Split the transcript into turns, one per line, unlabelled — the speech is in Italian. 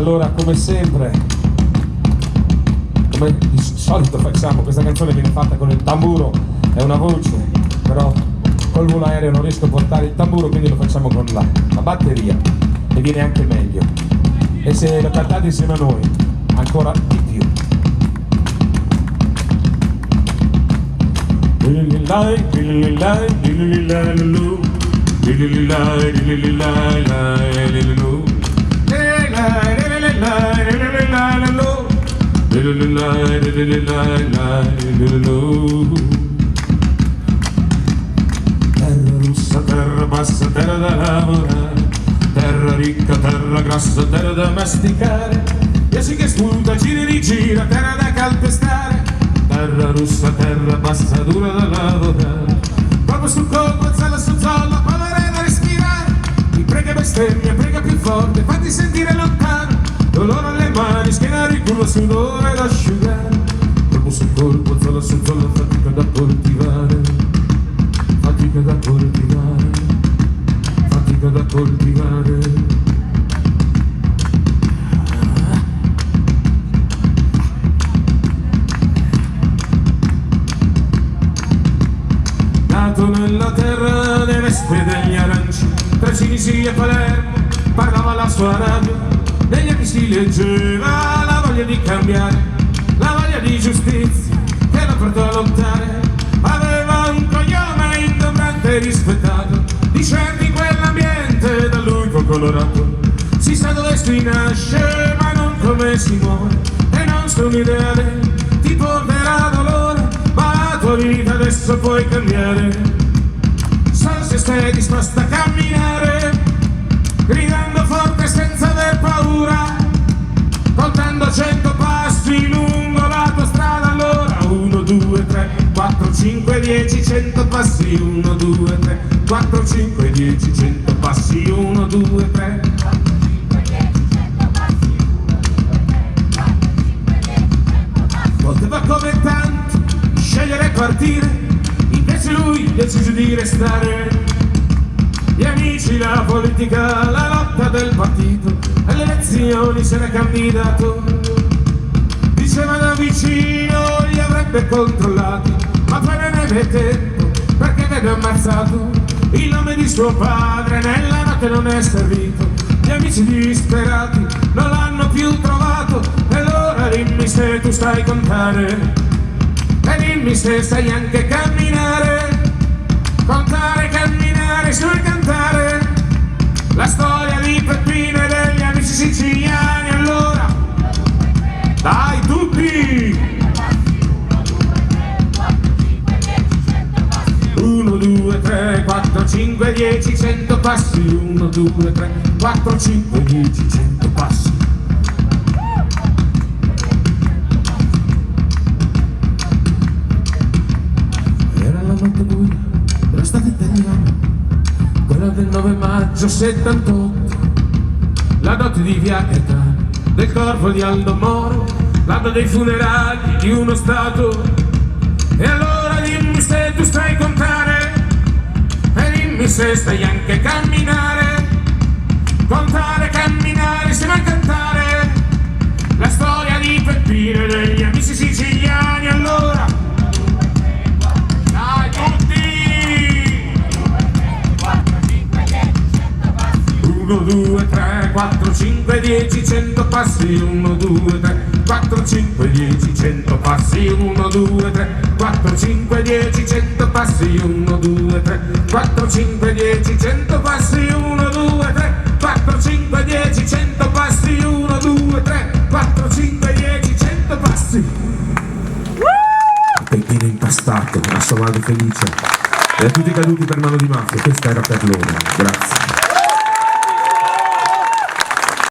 Allora, come sempre, come di solito facciamo, questa canzone viene fatta con il tamburo e una voce, però col volo aereo non riesco a portare il tamburo, quindi lo facciamo con la batteria e viene anche meglio. E se lo cantate insieme a noi, ancora di più. Terra russa, terra bassa, terra da lavorare, terra ricca, terra grassa, terra da masticare, e sì che spunta, gira e rigira, terra da calpestare. Terra russa, terra bassa, dura da lavorare, proprio sul colpo, zalla su zolla, paura da respirare. Mi prega bestemmia, prega più forte, fatti sentire lontano, dolore alle mani, schiena ricurva, sudore da asciugare. Proprio sul colpo, zolla su zolla, fatica da coltivare, fatica da coltivare, fatica da coltivare. Nato nella terra delle vespe e degli aranci, tra Cinisi e Palermo parlava la sua radio, negli occhi si leggeva la voglia di cambiare, la voglia di giustizia che lo portò a lottare. Aveva un cognome indombrante e rispettato, di certo in quell'ambiente da lui fu colorato. Si sa dove si nasce ma non come si muore, e non sta un ideale ti porterà dolore, ma la tua vita adesso puoi cambiare solo se stai disposta a camminare, gridando forte senza aver paura, contando 100 passi lungo la tua strada. Allora 1, 2, 3, 4, 5, 10, 100 passi, 1, 2, 3, 4, 5, 10, 100 passi, 1, 2, 3. Poteva come tanti scegliere e partire, invece lui decise di restare. Gli amici, la politica, la lotta del partito, alle elezioni si era candidato. Diceva da vicino li avrebbe controllati, ma poi non ebbe tempo perché venne ammazzato. Il nome di suo padre nella notte non è servito, gli amici disperati non l'hanno più trovato. E allora dimmi se tu stai contare, e dimmi se sai anche camminare, contare, camminare, su e cantare la storia di Peppino e degli amici siciliani. Allora dai tutti! 1, 2, 3, 4, 5, 10, 100 passi, 1, 2, 3, 4, 5, 10, 100 passi. Era la notte buia della strada italiana, quella del 9 maggio 78, la notte di Via Gaetano, del corpo di Aldo Moro, l'anno dei funerali di uno stato. E allora dimmi se tu stai contare, e dimmi se stai anche camminare, contare, camminare, se non cantare la storia di Peppino e degli amici siciliani. Allora dai tutti! 1, 2, 3, 4, 5, 10, 100 passi, 1, 2, 3, 4, 5, 10, 100 passi, 1, 2, 3, 4, 5, 10, 100 passi, 1, 2, 3, 4, 5, 10, 100 passi, 1, 2, 3, 4, 5, 10, 100 passi, 1, 2, 3, 4, 5, 10, 100 passi. Peppino impastato, la sua madre felice, e a tutti i caduti per mano di mafia, questa era per loro, grazie.